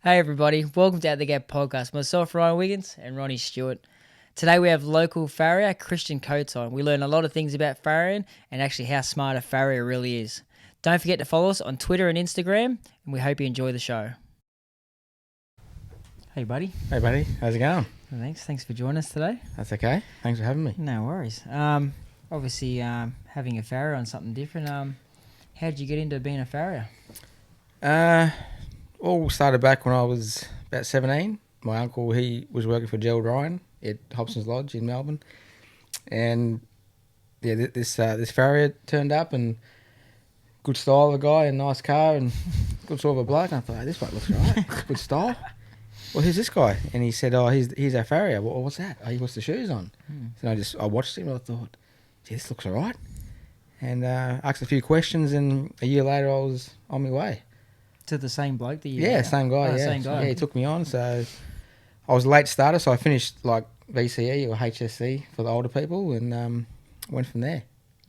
Hey everybody, welcome to At the Gap podcast. Myself, Ryan Wiggins, and Ronnie Stewart. Today we have local farrier Kristian Coats on. We learn a lot of things about farriering and actually how smart a farrier really is. Don't forget to follow us on Twitter and Instagram, and we hope you enjoy the show. Hey buddy. Hey buddy, how's it going? Thanks for joining us today. That's okay. Thanks for having me. No worries. Obviously, having a farrier on something different. How did you get into being a farrier? All started back when I was about 17. My uncle, he was working for Gerald Ryan at Hobson's Lodge in Melbourne, and yeah, this farrier turned up, and good style of a guy, and nice car, and good sort of a bloke. And I thought, hey, this bloke looks right, good style. Well, who's this guy? And he said, oh, he's our farrier. Well, what's that? Oh, he puts the shoes on. So I watched him and I thought, gee, this looks all right. And asked a few questions, and a year later I was on my way. To the same bloke that you... Yeah, same guy, yeah. Same guy. Yeah, he took me on, so I was a late starter, so I finished like VCE or HSC for the older people, and went from there.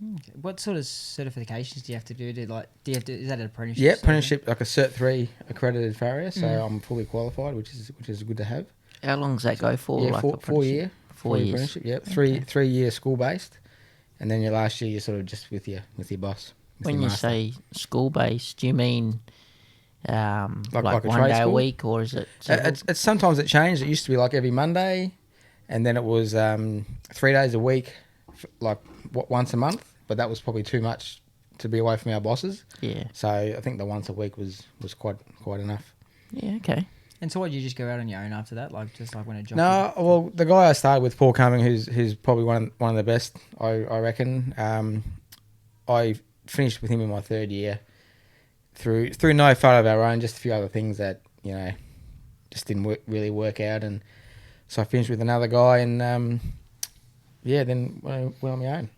Okay. What sort of certifications do you have to do? Is that an apprenticeship? Yeah, apprenticeship, like a Cert 3 accredited farrier, so I'm fully qualified, which is good to have. How long does that go for? Yeah, like 4 year. 4 years. Apprenticeship, yep. Okay. 3 year school based, and then your last year you're sort of just with your boss. When you say school based, do you mean like a 1 trade day a school? week, or is it? It's sometimes it changed. It used to be like every Monday, and then it was 3 days a week, like once a month. But that was probably too much to be away from our bosses. Yeah. So I think the once a week was quite enough. Yeah. Okay. And so, what, did you just go out on your own after that, just like when a job? No, well, the guy I started with, Paul Cumming, who's probably one of the best, I reckon. I finished with him in my 3rd year. Through no fault of our own, just a few other things that, just didn't really work out. And so I finished with another guy, and then went on my own.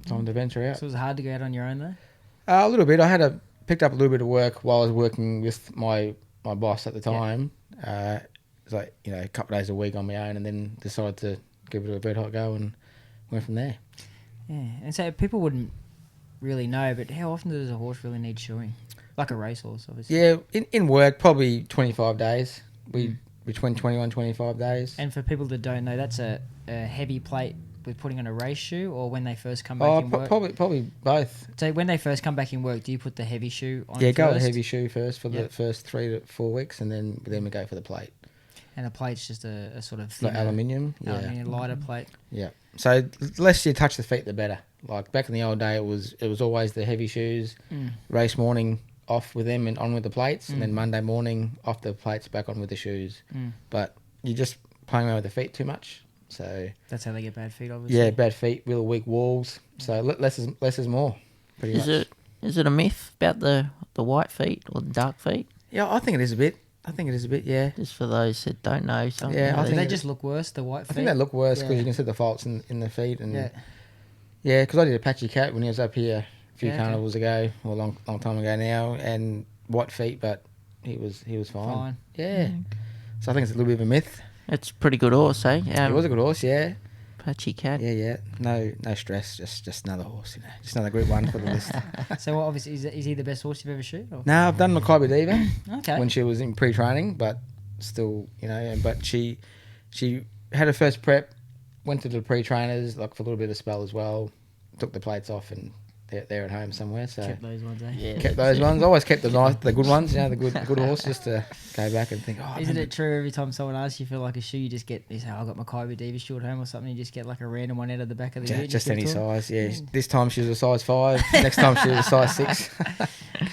Time to venture out. So was it hard to go out on your own though? A little bit. I picked up a little bit of work while I was working with my boss at the time. Yeah. It was like, a couple of days a week on my own, and then decided to give it a red hot go and went from there. Yeah, and so people wouldn't really know, but how often does a horse really need shoeing? Like a racehorse, obviously. Yeah, in work, probably 25 days. Between 21, 25 days. And for people that don't know, that's a heavy plate with putting on a race shoe, or when they first come back in work? Probably both. So when they first come back in work, do you put the heavy shoe on? Yeah, first? go with the heavy shoe first for the first 3 to 4 weeks, and then we go for the plate. And the plate's just a sort of like aluminium, lighter plate. Yeah. So the less you touch the feet, the better. Like back in the old day, it was always the heavy shoes. Race morning off with them and on with the plates, and then Monday morning off the plates, back on with the shoes. But you're just playing around with the feet too much. So that's how they get bad feet, obviously. Yeah, bad feet, real weak walls. So less is more. Pretty much. Is it a myth about the white feet or the dark feet? Yeah, I think it is a bit. Yeah. Just for those that don't know something. Yeah, I think they just look worse. The white feet. I think they look worse because you can see the faults in the feet, and yeah, because I did a patchy cat when he was up here a few carnivals ago, or a long time ago now, and white feet, but he was fine. Yeah. So I think it's a little bit of a myth. It's a pretty good horse, eh? It was a good horse, yeah. Patchy cat. Yeah. No stress. Just another horse, just another Group 1 for the list. So obviously, is he the best horse you've ever shoot? Or? No, I've done Mackay Diva. Okay. When she was in pre-training, but still, but she had her first prep, went to the pre-trainers, like for a little bit of spell as well, took the plates off, and they're at home somewhere. So kept those ones, eh? Yeah, kept those ones. Always kept the good ones, the good horse, just to go back and think. Oh, isn't it true every time someone asks you for like a shoe, you just get this? I got my Mackay Diva shoe at home or something. You just get like a random one out of the back of the boot. Just any size. Yeah. This time she was a size 5. Next time she was a size 6.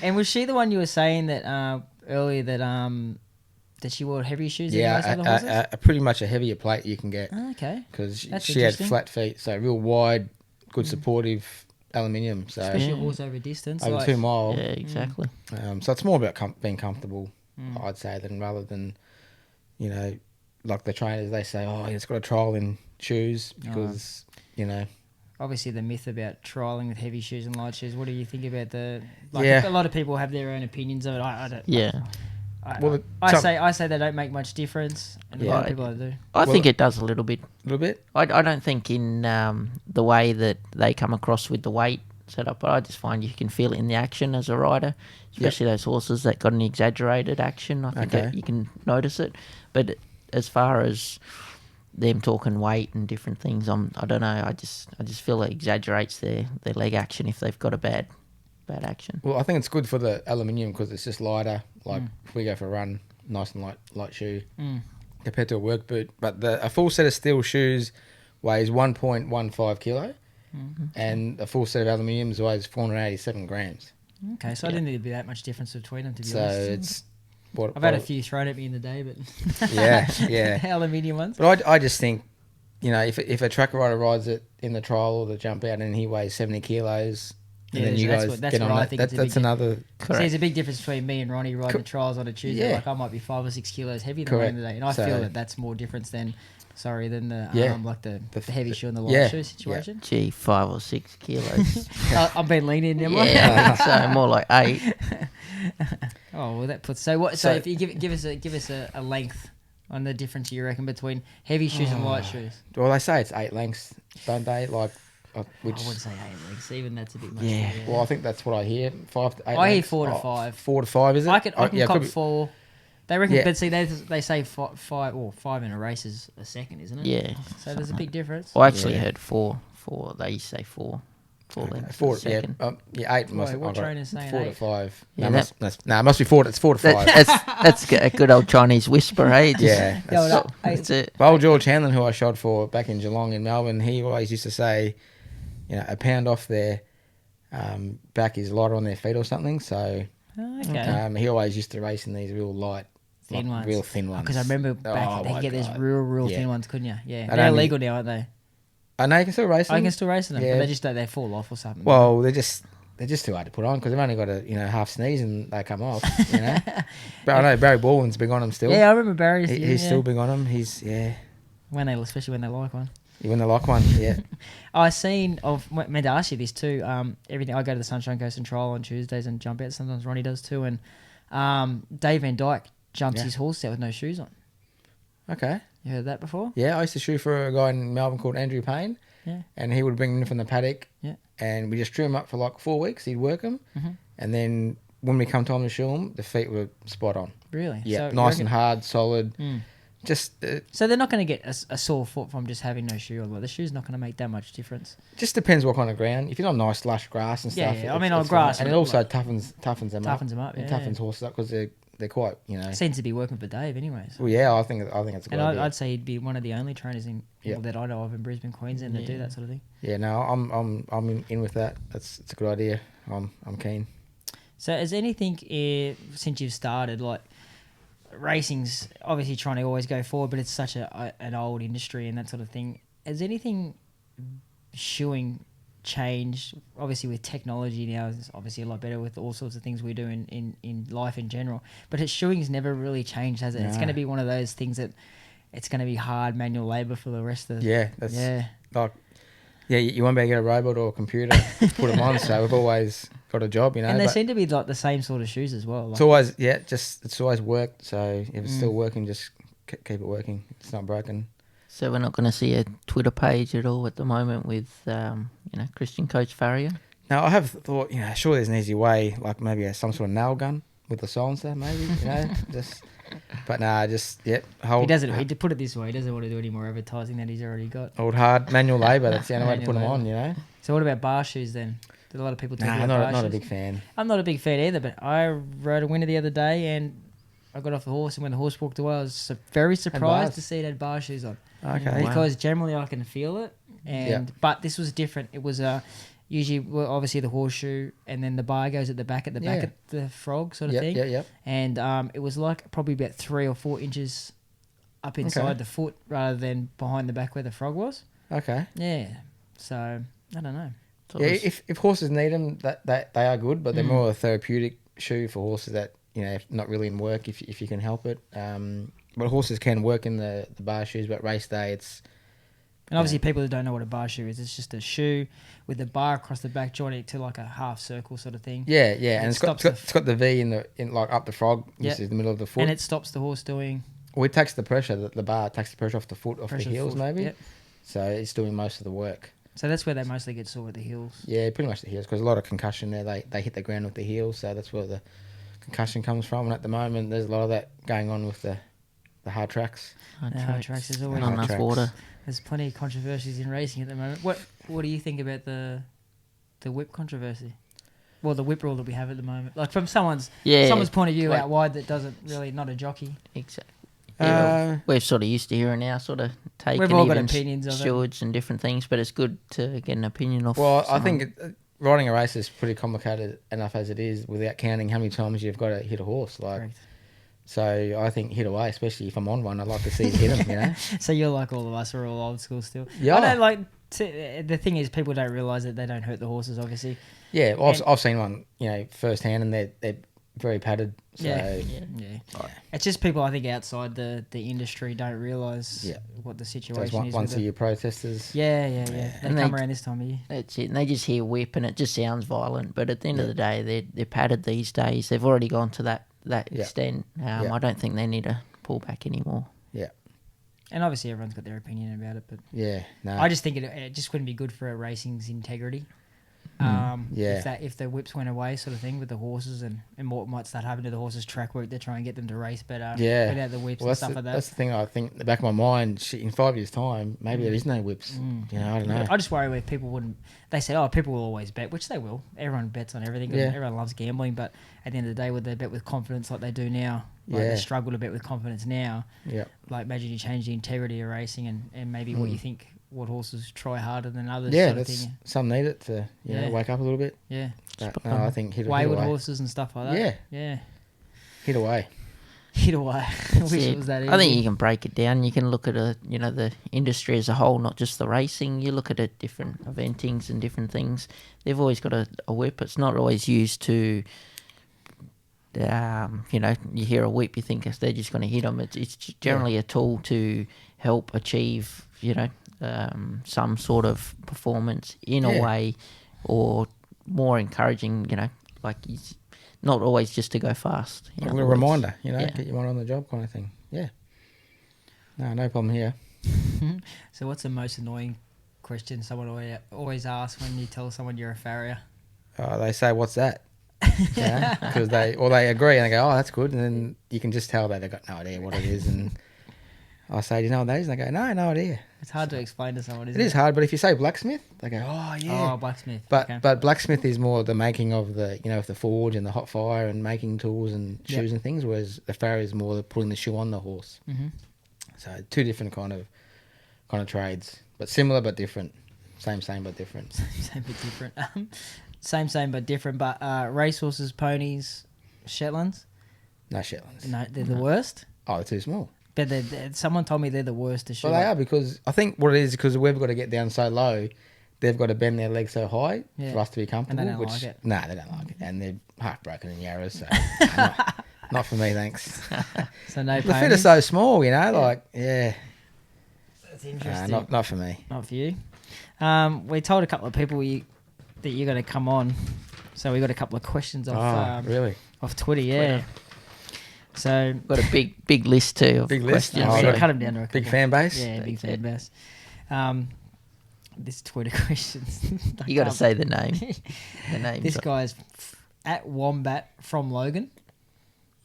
And was she the one you were saying that earlier that she wore heavy shoes? Yeah, pretty much a heavier plate you can get. Okay. Because she had flat feet, so real wide, good supportive aluminium. So especially a horse over distance. Over 2 mile. Yeah, exactly. So it's more about being comfortable, I'd say, rather than, like the trainers, they say, oh, it's got a trial in shoes because, Obviously, the myth about trialling with heavy shoes and light shoes. What do you think about a lot of people have their own opinions of it. I don't. Yeah. I say they don't make much difference, and a lot of people do. I think it does a little bit. A little bit? I don't think in the way that they come across with the weight setup. But I just find you can feel it in the action as a rider, especially those horses that got an exaggerated action. I think you can notice it. But as far as them talking weight and different things, I don't know. I just feel it exaggerates their leg action if they've got a bad action. Well, I think it's good for the aluminium because it's just lighter. Like if we go for a run, nice and light shoe compared to a work boot. But a full set of steel shoes weighs 1.15 kilo, and a full set of aluminiums weighs 487 grams. Okay, so I didn't think there'd be that much difference between them, to be So honest. it's I've had a few thrown at me in the day, but yeah. aluminium ones. But I just think, if a track rider rides it in the trial or the jump out and he weighs 70 kilos, and then you guys that's get what on I it, think that's another. See, there's a big difference between me and Ronnie riding the trials on a Tuesday. Yeah. Like I might be 5 or 6 kilos heavier than Ronnie today, and I feel that's more difference than the like the heavy shoe and the light shoe situation. Gee, 5 or 6 kilos. I've been leaning, am I? Yeah, so more like 8. Oh well, that puts so if you give us a length on the difference you reckon between heavy shoes and light shoes. Well, they say it's 8 lengths, don't they? Like, which I wouldn't say 8 lengths. Even that's a bit much. Yeah. well, I think that's what I hear. 5 to 8. I hear lengths. 4 to 5. 4 to 5, is it? I can cop 4. They reckon, Yeah. but see, they say 5 in a race is a second, isn't it? Yeah. So there's a big difference. I actually heard 4. They used to say 4 lengths. 4, a second. 8 must. What trainer's saying 4 to 8? 5. Yeah, No, it must be 4. It's 4 to 5. That's a good old Chinese whisper, hey? Yeah, That's it. Well, George Hanlon, who I shod for back in Geelong in Melbourne, he always used to say, a pound off their back is lighter on their feet or something. So he always used to race in these real light, Thin ones. real thin ones. Because I remember back, they could get these real thin ones, couldn't you? Yeah. I They're don't illegal now, aren't they? I know you can still race them. I can still race them, Yeah. but they fall off or something. Well, they're just too hard to put on because they've only got a half sneeze and they come off. But I know Barry Baldwin's big on them still. Yeah, I remember Barry's. He's still big on them. Especially when they like one. When they like one, yeah. I meant to ask you this too. Everything I go to the Sunshine Coast and trial on Tuesdays and jump out. Sometimes Ronnie does too. And Dave Van Dyke jumps his horse out with no shoes on. Okay. You heard that before? Yeah, I used to shoe for a guy in Melbourne called Andrew Payne. Yeah. And he would bring them in from the paddock. Yeah. And we just drew them up for like 4 weeks. He'd work them. And then when we come time to shoe them, the feet were spot on. Really? Yeah, So nice and hard, solid. Just so they're not going to get a sore foot from just having no shoe on. Well, the shoe's not going to make that much difference. just depends what kind of ground. If you're on nice lush grass and stuff. Yeah. I mean, on grass. And it also toughens them up. Toughens them up, It yeah. toughens horses up because they're quite, Seems to be working for Dave anyways. Well, yeah, I think it's a good And idea. I'd say he'd be one of the only trainers that I know of in Brisbane, Queensland that do that sort of thing. Yeah, no, I'm in with that. It's a good idea. I'm keen. So has anything, since you've started, like racing's obviously trying to always go forward, but it's such an old industry and that sort of thing. Has anything shoeing changed? Obviously with technology now, it's obviously a lot better with all sorts of things we do in life in general. But shoeing's never really changed, has it? No. It's going to be one of those things that it's going to be hard manual labour for the rest of the... You won't be able to get a robot or a computer to put them on, so we've always got a job, And they seem to be like the same sort of shoes as well. Like, it's always worked, so if it's still working, just keep it working. It's not broken. So we're not going to see a Twitter page at all at the moment with, Kristian Coats farrier? No, I have thought, sure there's an easy way, like maybe some sort of nail gun with a silencer, maybe, just... But he doesn't. He put it this way. He doesn't want to do any more advertising that he's already got. Old hard manual labour. That's the only way to put them on. So what about bar shoes then? Did a lot of people talk about bar shoes? Not a big fan. I'm not a big fan either. But I rode a winner the other day and I got off the horse, and when the horse walked away, I was very surprised to see it had bar shoes on. Okay. Because generally I can feel it, but this was different. It was usually, obviously the horseshoe, and then the bar goes at the back of the frog sort of thing. Yeah. And it was like probably about 3 or 4 inches up inside the foot rather than behind the back where the frog was. Okay. Yeah. So I don't know. If horses need them, that they are good, but they're more a therapeutic shoe for horses that not really in work if you can help it. But horses can work in the bar shoes, but race day it's. And obviously, people that don't know what a bar shoe is, it's just a shoe with the bar across the back, joining it to like a half circle sort of thing. Yeah, and it's got the V in like up the frog, which is the middle of the foot, and it stops the horse doing. Well, it takes the pressure. The bar takes the pressure off the foot, off the heels, maybe. Yep. So it's doing most of the work. So that's where they mostly get sore at the heels. Yeah, pretty much the heels, because a lot of concussion there. They hit the ground with the heels, so that's where the concussion comes from. And at the moment, there's a lot of that going on with the hard tracks. Hard tracks is always not enough tracks. water. There's plenty of controversies in racing at the moment. What do you think about the whip controversy? Well, the whip rule that we have at the moment, like from someone's point of view like, out wide that doesn't really not a jockey. Exactly. Yeah, we're sort of used to hearing our sort of take. We've and all got even opinions of it. stewards and different things, but it's good to get an opinion off. Well, someone. I think riding a race is pretty complicated enough as it is, without counting how many times you've got to hit a horse. Correct. So I think hit away, especially if I'm on one. I'd like to see it hit him. So you're like all of us, we're all old school still. Yeah. I don't like. The thing is, people don't realise that they don't hurt the horses. Obviously. Yeah, well, I've seen one, firsthand, and they're very padded. So Yeah. It's just people, I think, outside the industry don't realise what the situation is. Once a year protesters. Yeah. They come around this time of year. That's it. And they just hear whip, and it just sounds violent. But at the end of the day, they're padded these days. They've already gone to that extent. I don't think they need to pull back anymore. Yeah. And obviously, everyone's got their opinion about it, but no. I just think it just wouldn't be good for a racing's integrity. If the whips went away, sort of thing, with the horses, and what might start happening to the horses' track work to try and get them to race better. Yeah. Without the whips and stuff like that. That's the thing. I think in the back of my mind, in 5 years' time, maybe there is no whips. I don't know. I just worry where people wouldn't. They say, "Oh, people will always bet," which they will. Everyone bets on everything. Yeah. Everyone loves gambling, but at the end of the day, would they bet with confidence like they do now? Like they struggle to bet with confidence now. Yeah. Like imagine you change the integrity of racing and maybe what you think. What horses try harder than others? Yeah, sort of thing. some need it to wake up a little bit. Yeah. But no, I think hit wayward away. horses and stuff like that. Yeah. Hit away. Hit away. I wish it was that easy. I think you can break it down. You can look at the industry as a whole, not just the racing. You look at it different eventings and different things. They've always got a whip. It's not always used to. You hear a whip, you think they're just going to hit them. It's generally a tool to help achieve, some sort of performance in a way, or more encouraging, like it's not always just to go fast. A little reminder, get your mind on the job kind of thing. Yeah. No problem here. So what's the most annoying question someone always asks when you tell someone you're a farrier? They say, "What's that?" Because they agree and they go, "Oh, that's good," and then you can just tell that they've got no idea what it is. And I say, "Do you know what that is?" And they go, "No idea." It's hard to explain to someone, isn't it? It is hard, but if you say blacksmith, they go, "Oh, yeah." Oh, blacksmith. But blacksmith is more the making of the of the forge and the hot fire and making tools and shoes and things, whereas the farrier is more the putting the shoe on the horse. Mm-hmm. So two different kind of trades, but similar but different. Same but different. Same but different. Same but different. But racehorses, ponies, Shetlands. No Shetlands. No, they're the worst. Oh, they're too small. But someone told me they're the worst to shoot. Well, they are, because I think what it is because we've got to get down so low, they've got to bend their legs so high for us to be comfortable. And they don't like it. No, they don't like it, and they're half broken in yarrows. So not for me, thanks. So no. The feet are so small, That's interesting. Not for me. Not for you. We told a couple of people that you're going to come on, so we got a couple of questions off. Really? Off Twitter, yeah. So got a big list too of big list. questions. Yeah, cut them down to a couple. Big fan base. Yeah, big fan base. This Twitter questions. You got to say the name. The name. This guy's at Wombat from Logan.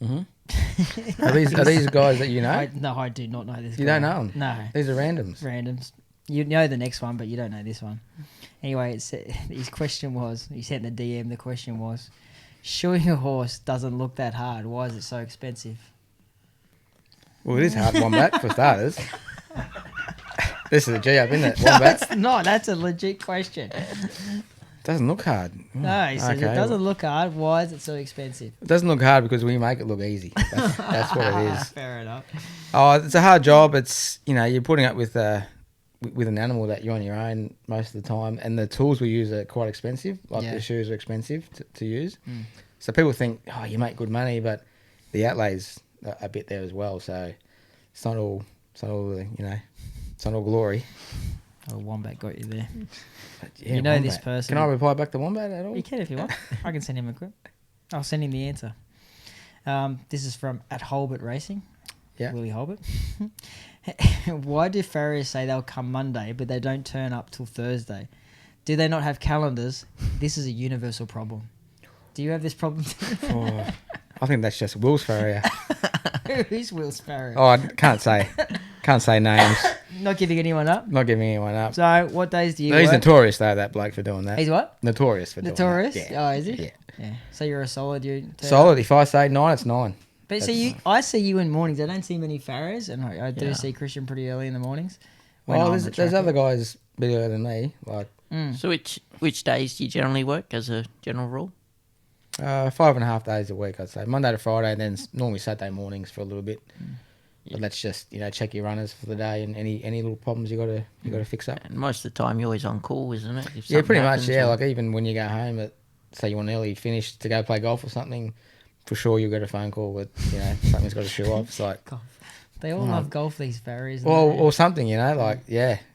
Mm-hmm. Are these guys that you know? I do not know this guy. You don't know them? No. These are randoms. Randoms. You know the next one, but you don't know this one. Anyway, his question was, he sent in the DM, the question was, shoeing a horse doesn't look that hard. Why is it so expensive? Well, it is hard, Wombat, for starters. This is a G-up, isn't it, Wombat? No, it's not. That's a legit question. Doesn't look hard. No, he says it doesn't look hard. Why is it so expensive? It doesn't look hard because we make it look easy. That's what it is. Fair enough. Oh, it's a hard job. It's, you're putting up with an animal that you're on your own most of the time, and the tools we use are quite expensive. The shoes are expensive to use. So people think, oh, you make good money, but the outlay's a bit there as well. So it's not all it's not all glory. Oh, Wombat got you there. But you know Wombat. This person. Can I reply back to Wombat at all? You can if you want. I can send him a clip. I'll send him the answer. This is from at Holbert Racing. Yeah. Willie Hobbit. Why do farriers say they'll come Monday, but they don't turn up till Thursday? Do they not have calendars? This is a universal problem. Do you have this problem too? Oh, I think that's just Will's farrier. Who's Will's farrier? Oh, I can't say. Can't say names. Not giving anyone up? Not giving anyone up. So, what days do you He's work? notorious, though, that bloke, for doing that. He's what? Notorious for doing Notorious? that. Yeah. Oh, is he? Yeah. Yeah. So you're a solid dude. Solid. If I say 9, it's 9. But see, I see you in mornings. I don't see many farriers, and I do see Kristian pretty early in the mornings. Well, there's other guys a bit earlier than me. Like, So which days do you generally work as a general rule? 5.5 days a week, I'd say. Monday to Friday, and then normally Saturday mornings for a little bit. But that's just, check your runners for the day, and any little problems you gotta fix up. And most of the time you're always on call, isn't it? If Yeah, something pretty much. happens Yeah, or- like even when you go home at, say you want an early finish to go play golf or something, for sure you'll get a phone call with something's got to shoe off. It's like, Golf. They all love golf, these farriers. or something, like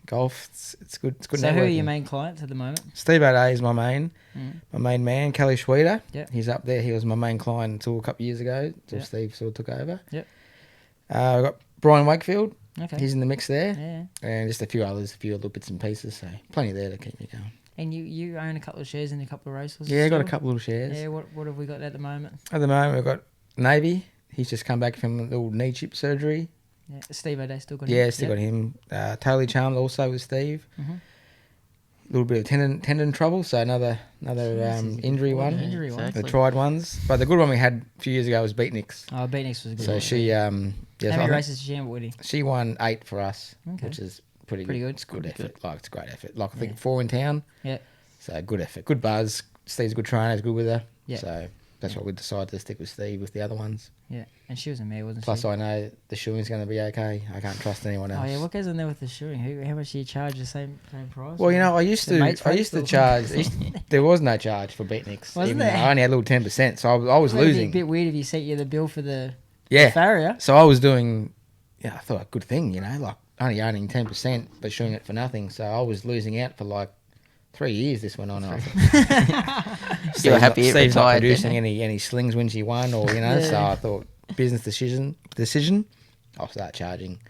golf. It's good. It's good. So who are networking. your main clients at the moment? Steve O'Day is my main man. Kelly Schweeder, Yep. he's up there. He was my main client until a couple of years ago, until Yep. Steve sort of took over. Yep. We've got Brian Wakefield. Okay. He's in the mix there, Yeah. and just a few little bits and pieces. So plenty there to keep me going. And you own a couple of shares in a couple of races? Yeah, got a still? couple little shares. Yeah, what have we got at the moment? At the moment, we've got Navy. He's just come back from a little knee chip surgery. Yeah. Steve O'Day still got him? Yeah, still got him. Totally charmed also with Steve. Mhm. A little bit of tendon trouble, so another injury one. Injury one. exactly. The tried ones, but the good one we had a few years ago was Beatniks. Oh, Beatniks was a good So one. she, How so I many think races did she have, Woody? she won 8 for us, Okay. which is pretty Pretty good. good. It's good Pretty effort. Like it's great effort. Like I think 4 in town. Yeah. So good effort, good buzz. Steve's a good trainer. He's good with her. Yeah. So that's what we decided to stick with Steve with the other ones. Yeah. And she was a mare, wasn't Plus, she? I know the shoeing's going to be okay. I can't trust anyone else. Oh, yeah. What goes on there with the shoeing? How much do you charge? The same price? Well, I used The mates to race or- charge. there was no charge for Beatniks. Wasn't even there? though I only had a little 10%, so I was It'd be losing. a bit weird if you sent you the bill for the Yeah. farrier. So I was doing, I thought a good thing, like only owning 10%, but showing it for nothing. So I was losing out for like 3 years. This went on. And I thought, You were happy it Steve's not retired, producing didn't any slings when she won, or So Yeah. I thought business decision. I'll start charging.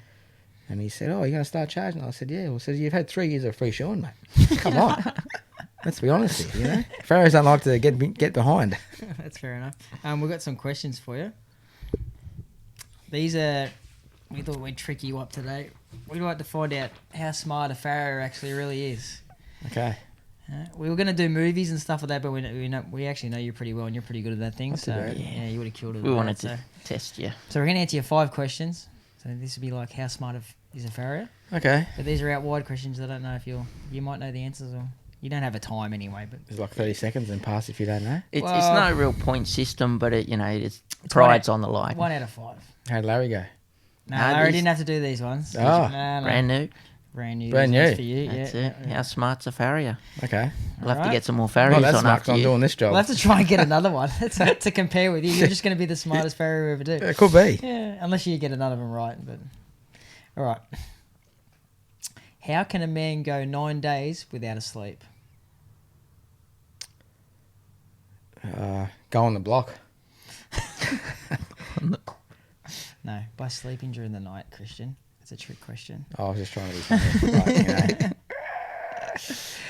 And he said, "Oh, you're going to start charging?" I said, "Yeah." Well, says you've had 3 years of free showing, mate. Come on. Let's be honest here, Farriers don't like to get behind. That's fair enough. We've got some questions for you. These are... We thought we'd trick you up today. We'd like to find out how smart a farrier actually really is. Okay. We were going to do movies and stuff like that, but we actually know you pretty well and you're pretty good at that thing. Not too So, bad. yeah, you would have killed it. We with wanted that, to test you. So we're going to answer you 5 questions. So this would be like, how smart is a farrier? Okay. But these are out wide questions. I don't know if you might know the answers, or you don't have a time anyway. But There's like 30 seconds and pass if you don't know. It's Well- no real point system, but it's pride's on the line. 1 out of 5. How'd Larry go? No, Nah, Larry these- didn't have to do these ones. Oh. No. Brand new. Brand new. Brand These ones new. for you. That's yeah. it. How smart's a farrier? Okay. We'll have to Alright. get some more Not farriers that on smart 'cause after I'm you. doing this job. We'll have to try and get another one to compare with you. You're just going to be the smartest farrier we ever do. It could be. Yeah, unless you get none of them right. But all right. How can a man go 9 days without a sleep? Go on the block. No, by sleeping during the night, Kristian. It's a trick question. I was just trying to be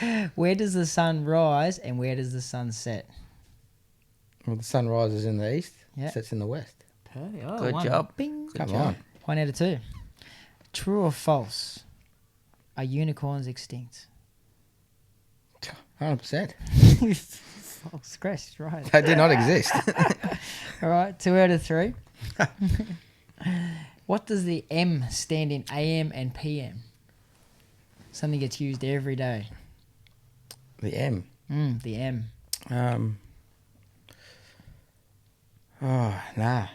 funny. Where does the sun rise and where does the sun set? Well, the sun rises in the east, Yeah. sets in the west. Perfect. Oh, Good one. job. Bing. Good Come job. on. 1 out of 2. True or false? Are unicorns extinct? 100%. False. Chris, right. They do not exist. All right, 2 out of 3. What does the M stand in AM and PM? Something gets used every day. The M. The M. Nah.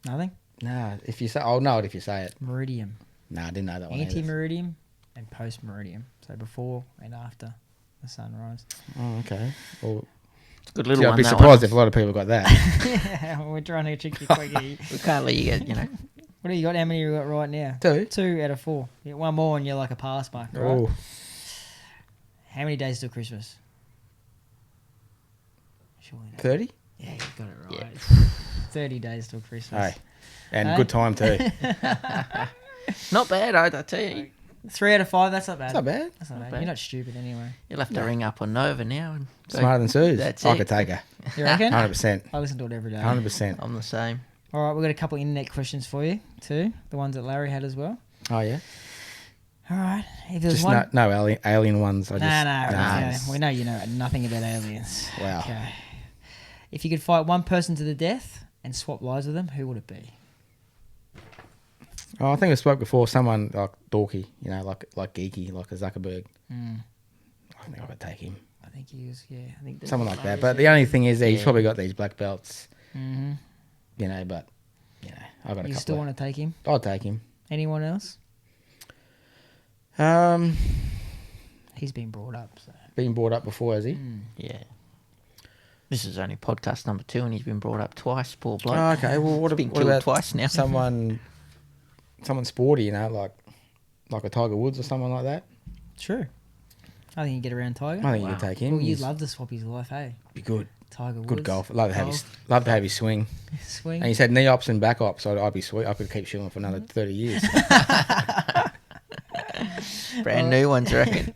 Nothing? Nah. If you say, I'll know it if you say it. Meridium. Nah, I didn't know that one. either. Anti-meridium and post-meridium. So before and after the sunrise. Oh, okay. Well, It's a good little gee, one. I'd be that surprised one. if a lot of people got that. Yeah, we're trying to trick you quick. We can't let you get, What do you got? How many you got right now? 2. 2 out of 4. You get one more and you're like a pass mark, right? Oh, How many days till Christmas? Surely not. 30? Yeah, you got it right. Yeah. 30 days till Christmas. Hey. And Eh? good time too. Not bad, I tell you. 3 out of 5. That's not bad. It's not bad. That's not bad. bad. You're not stupid anyway. You'll have to ring up on Nova now. And go, Smarter than Suze. That's I it. could take her. You reckon? 100%. I listen to it every day. 100%. I'm the same. All right, we've got a couple of internet questions for you too. The ones that Larry had as well. Oh yeah. All right. If there's Just one, no alien ones. no, we know you know nothing about aliens. Wow. Okay. If you could fight one person to the death and swap lives with them, who would it be? Oh, I think I spoke before. Someone like dorky, like geeky, like a Zuckerberg. I think I could take him. I think he was. Yeah, I think Someone like that. But the only thing is, he's probably got these black belts. Mm-hmm. But I got a You couple. still want to take him? I'll take him. Anyone else? He's been brought up. So. Been brought up before, has he? Yeah. This is only podcast number 2, and he's been brought up twice. Poor bloke. Oh, okay. Well, what He's been what killed about twice now. someone sporty, like a Tiger Woods or someone like that? True. I think you get around Tiger. I think you could take him. Well, you'd He's love to swap his life, hey? be good. Tiger Woods. Good golf. Love to have his swing. Swing. And he's had knee ops and back ops, so I'd be sweet. I could keep shooting for another 30 years. Brand new ones, I reckon.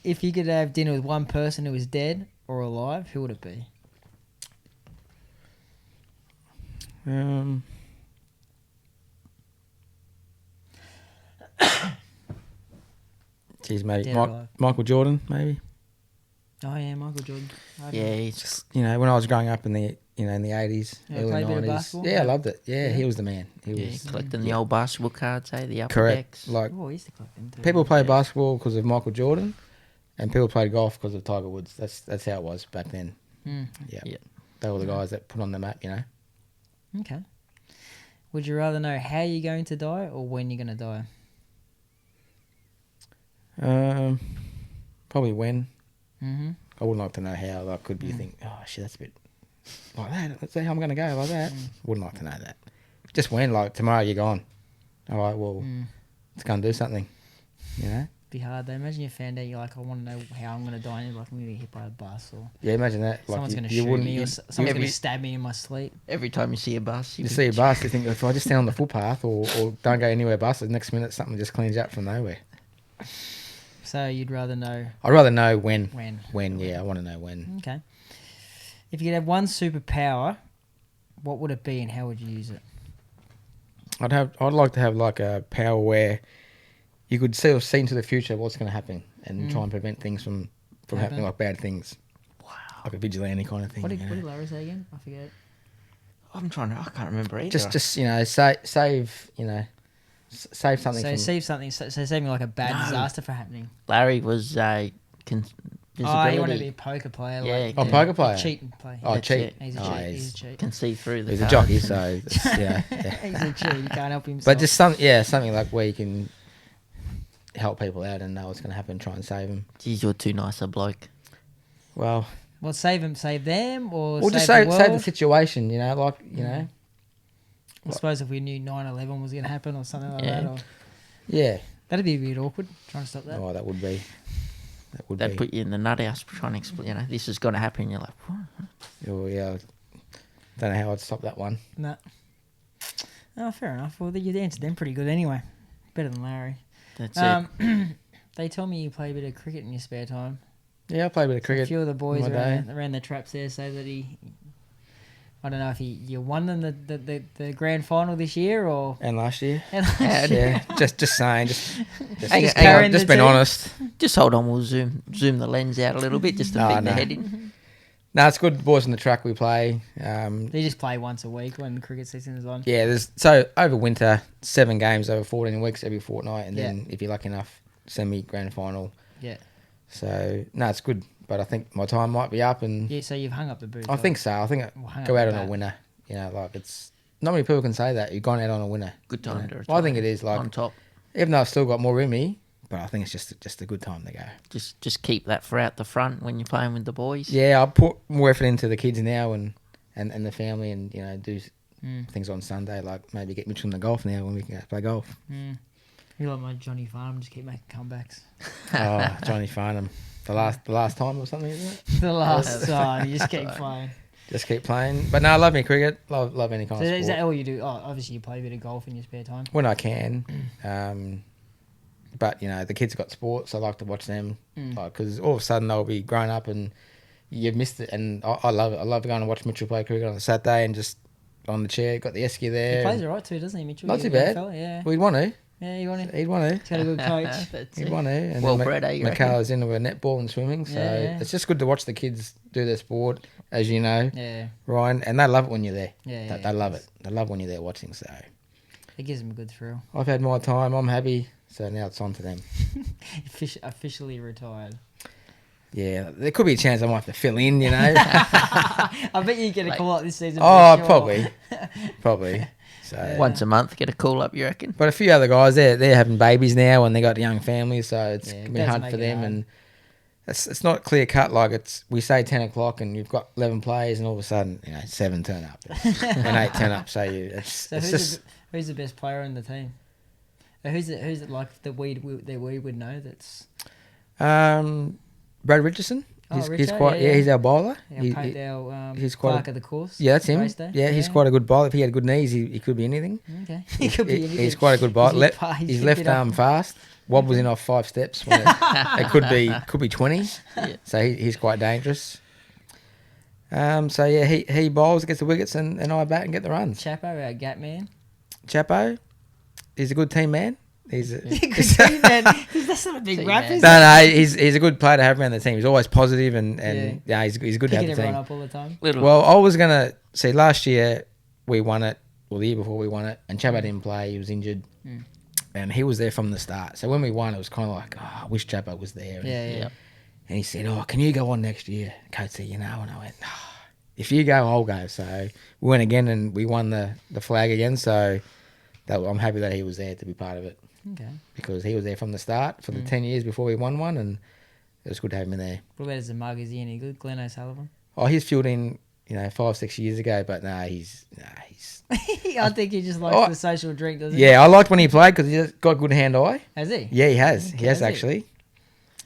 If you could have dinner with one person who is dead or alive, who would it be? Geez, maybe Dead or alive. Michael Jordan, maybe. Oh yeah, Michael Jordan. Yeah, he's Just when I was growing up in the in the 80s, Yeah, early played a bit of 90s. basketball? Yeah, I loved it. Yeah, Yeah. he was the man. He yeah, was collecting the old basketball cards, the upper correct. decks. Like Oh, I used to collect them too. people play basketball because of Michael Jordan, and people played golf because of Tiger Woods. That's how it was back then. Yeah. Yeah. They were the guys that put on the map. Okay. Would you rather know how you're going to die or when you're going to die? Probably when. Mm-hmm. I wouldn't like to know how. Like, could be think, oh shit, that's a bit like that. Let's see how I'm going to go like that. Wouldn't like to know that. Just when, like tomorrow, you're gone. All right, well, let's go and do something. Be hard though. Imagine you found out you're like, I want to know how I'm going to die, and you're like, I'm going to get hit by a bus or Yeah, imagine that. Like, someone's going to you shoot wouldn't- me or you- someone's going every- to stab me in my sleep. Every time you see a bus, You see a bus, you think if I just stand on the footpath or don't go anywhere bus, the next minute something just cleans up from nowhere. So you'd rather know I'd rather know when. when. When, yeah, I want to know when. Okay. If you could have one superpower, what would it be and how would you use it? I'd like to have like a power where you could see into the future what's going to happen and try and prevent things from happening, like bad things. Wow. Like a vigilante kind of thing. What did Larry say again? I forget. I can't remember either. Just save save something So from. save something. So saving like a bad disaster for happening. Larry was a Oh, you want to visibility. be a poker player? Yeah, like, Oh, poker player? Cheat player. Oh, That's cheat. it. He's a Oh, cheat. He's a cheat. Can see through the He's a cards. jockey, so yeah. He's a cheat. You can't help himself. But just something like where you can help people out and know what's going to happen, try and save them. Geez, you're too nice a bloke. Well, Well, save them, or just save save the world? situation. I suppose if we knew 9/11 was going to happen or something like Yeah. that, or Yeah. that'd be a bit awkward trying to stop that. Oh, that would be. They'd put you in the nut house trying to explain, this is going to happen. You're like, what? Oh, yeah. Don't know how I'd stop that one. No. Oh, fair enough. Well, you answered them pretty good anyway. Better than Larry. That's it. They tell me you play a bit of cricket in your spare time. Yeah, I play a bit of A cricket. few of the boys in my around the traps there say that I don't know if you won them the grand final this year or. And last year. And Yeah, just saying, Hang on, carrying just the been team. honest. Just hold on, we'll zoom the lens out a little bit just to No, fit the no. head in. No, it's good. Boys on the track we play. They just play once a week when the cricket season is on. Yeah, so over winter 7 games over 14 weeks every fortnight, and then if you're lucky enough, semi grand final. Yeah. So no, it's good. But I think my time might be up, and Yeah, so you've hung up the boots. I think so. I think Well, hang go up out the on a bat. winner. It's not many people can say that you've gone out on a winner. Good time to I retire. think it is On like, top. even though I've still got more in me, but I think it's just a good time to go. Just keep that for out the front when you're playing with the boys. Yeah, I put more effort into the kids now and the family, and do things on Sunday, like maybe get Mitchell in the golf now when we can go play golf. You like my Johnny Farnham, just keep making comebacks. Oh, Johnny Farnham, the last time or something, isn't it? The last time, you just keep playing. just keep playing. But no, I love me cricket. Love any kind So of is sport that all you do? Oh, obviously you play a bit of golf in your spare time. when I can. But the kids have got sports. I like to watch them because all of a sudden they'll be grown up and you've missed it. And I love it. I love going to watch Mitchell play cricket on a Saturday and just on the chair. Got the esky there. He plays all right too, doesn't he, Mitchell? Not too You're a bad. fella, yeah. We'd want to. Yeah, you want to. He'd want to. He's got a good coach. That's He'd it. want to. And Well then bred, eh, you reckon? Michaela's into her netball and swimming. So Yeah. it's just good to watch the kids do their sport, as you know, Yeah, Ryan. And they love it when you're there. yeah. They love it. They love when you're there watching. So It gives them a good thrill. I've had my time. I'm happy. So now it's on to them. Officially retired. Yeah, there could be a chance I might have to fill in, I bet you get a call up this season. Oh, for sure. probably. So, Once a month, get a call up, you reckon? but a few other guys, they're having babies now and they got young families, so it's Yeah, gonna be dads hard make for it them. hard. And it's not clear cut. Like we say 10 o'clock and you've got 11 players, and all of a sudden 7 turn up and 8 turn up. So So it's just who's the best player in the team? Who's it like that we would know that's Brad Richardson. Oh, He's Richo, quite yeah. he's our bowler. he's quite Clark of the course? Yeah, that's him. race day? Yeah, he's quite a good bowler. If he had good knees, he could be anything. Okay. He could be anything. He's quite a good bowler. He's left arm fast. Wobbles in off 5 steps. When it could be 20. Yeah. So he's quite dangerous. So yeah, he bowls, gets the wickets, and I bat and get the runs. Chapo, our gap man. Chapo, he's a good team man. He's a, Good team, man. That's not a big Team rap, man. is no, it? he's a good player to have around the team. He's always positive and he's good to have Picking the team. everyone up all the time. Little. Well, I was gonna say last year we won it, or the year before we won it, and Chapo didn't play. He was injured, and he was there from the start. So when we won, it was kind of like, I wish Chapo was there. And, Yeah. Yep. and he said, can you go on next year? Coach said, and I went, if you go, I'll go. So we went again, and we won the flag again. So I'm happy that he was there to be part of it, Okay. because he was there from the start for the 10 years before we won one, and it was good to have him in there. What about as a mug? Is he any good? Glenn O'Sullivan? Oh, he's fielding, 5-6 years ago, but he's. I think he just likes Oh. the social drink, doesn't he? Yeah, I liked when he played because he's got good hand-eye. Has he? Yeah, he has. Okay, He has has he? actually.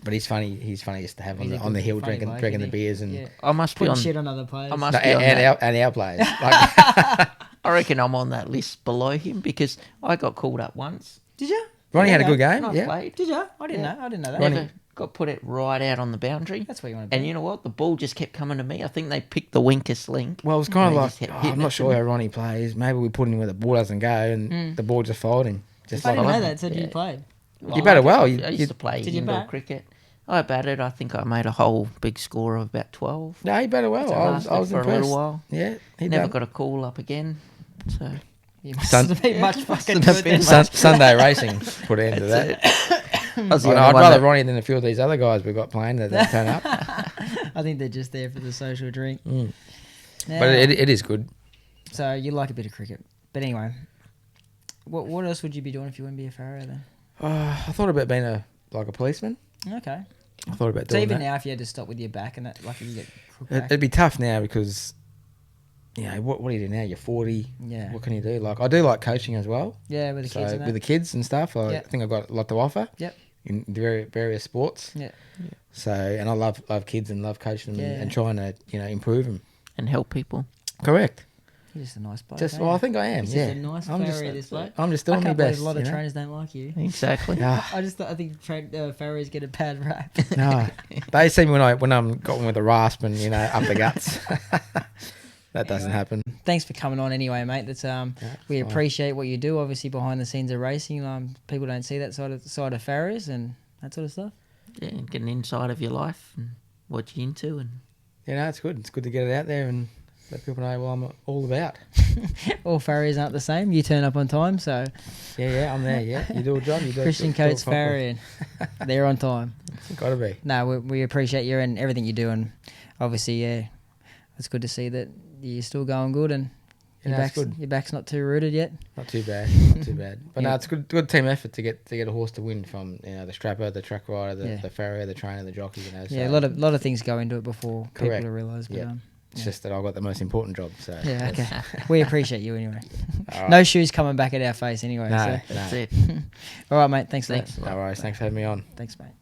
But he's funny. He's funniest to have He's a on the good, hill funny drinking bloke, drinking the isn't he? beers and Yeah. I must be Putting on. shit on other players. I must No, be on that. and our players. Like, I reckon I'm on that list below him because I got called up once. Did you? Ronnie had a Yeah, good game. I Yeah. played. Did you? I didn't Yeah. know. I didn't know that. Ronnie- Never got put it right out on the boundary. That's what you want to And do. you know what? The ball just kept coming to me. I think they picked the weakest link. Well, it was kind of They like, just kept hitting I'm it not to sure me. how Ronnie plays. Maybe we put him where the ball doesn't go, and the ball just followed him. Just I like didn't know that. that. So did you Yeah. play? You batted well. I You- used you- to play Did you indoor bat? cricket. I batted. I think I made a whole big score of about 12. No, he batted well. I was Lasted for impressed. a little while. Yeah, he Never done. got a call up again. So You must Sun- have been much fucking Must have good been then. Sunday racing put an end to that. I was the I'd only one rather that- Ronnie than a few of these other guys we got playing that don't turn up. I think they're just there for the social drink. Mm. Yeah. But it is good. So you like a bit of cricket. But anyway, what else would you be doing if you wouldn't be a farrier then? I thought about being a policeman. Okay. I thought about So doing even that. now, if you had to stop with your back and that, like if you get crook It'd back, be tough now because, what do you do now? You're 40. yeah, What can you do? Like I do like coaching as well. yeah, with the So kids and that. with the kids and stuff, I Yep. think I've got a lot to offer. Yep. In the various sports. Yeah. So and I love kids and love coaching them Yeah. and trying to improve them. and help people. Correct. You're just a nice bloke. Just ain't well, I you? think I am. He's yeah. just a nice I'm farrier, this bloke. I'm just I doing my can't believe best. a lot of you know? trainers don't like you. Exactly. Nah, I think farriers get a bad rap. nah. They see me when I'm got one with a rasp and up the guts. That doesn't happen. Thanks for coming on anyway, mate. That's we fine. appreciate what you do. Obviously, behind the scenes of racing, people don't see that side of farriers and that sort of stuff. Yeah, and get an insight of your life and what you're into. And It's good. It's good to get it out there and let people know what I'm all about. All farriers aren't the same. You turn up on time, so Yeah, I'm there. Yeah, you do a job. You do Kristian do it Coats properly. farrier, they're on time. Got to be. No, we appreciate you and everything you do, and obviously, it's good to see that you're still going good and It's good. your back's not too rooted yet. Not too bad. Not too bad. But no, it's good team effort to get a horse to win from the strapper, the track rider, the farrier, the trainer, the jockey. Yeah, so a lot of things go into it before Correct. people realise. But Yeah. It's just that I got the most important job. So yeah, okay. We appreciate you anyway. All right. No shoes coming back at our face anyway. No, So. that's no. it. All right, mate. Thanks for Thanks. that. No worries. Thanks for having me on. Thanks, mate.